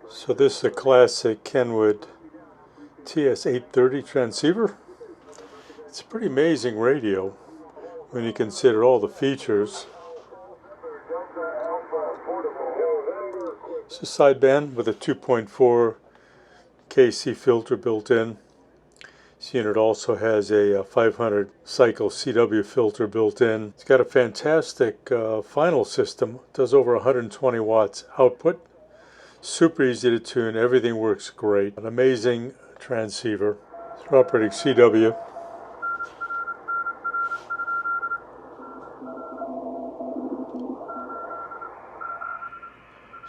So this is a classic Kenwood TS-830 transceiver. It's a pretty amazing radio when you consider all the features. It's a sideband with a 2.4 KC filter built in. This unit also has a 500 cycle CW filter built in. It's got a fantastic final system. It does over 120 watts output. Super easy to tune. Everything works great. An amazing transceiver. It's operating CW.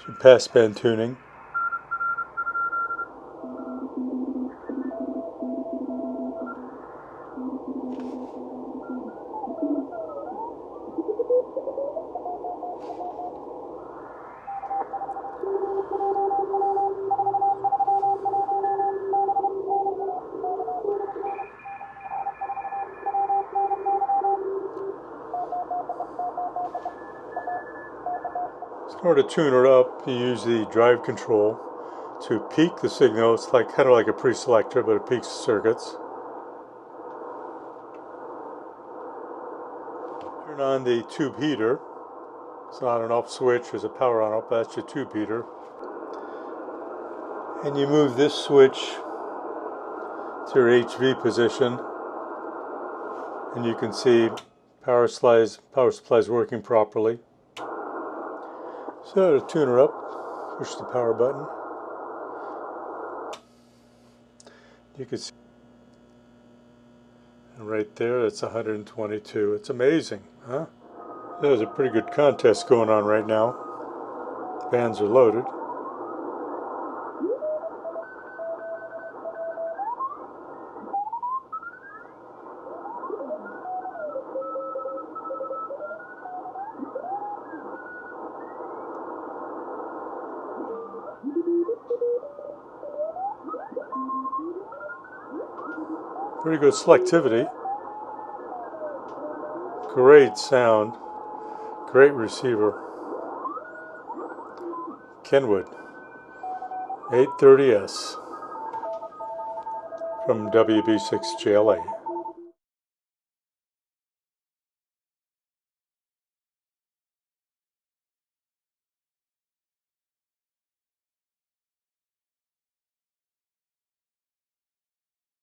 Some passband tuning. In order to tune it up, you use the drive control to peak the signal. It's kind of like a pre-selector, but it peaks the circuits. Turn on the tube heater. It's not an off switch, there's a power on off, that's your tube heater. And you move this switch to your HV position, and you can see power supply is working properly. So to tune her up, push the power button. You can see, and right there, it's 122. It's amazing, huh? There's a pretty good contest going on right now. Bands are loaded. Pretty good selectivity. Great sound. Great receiver. Kenwood 830S from WB6JLA.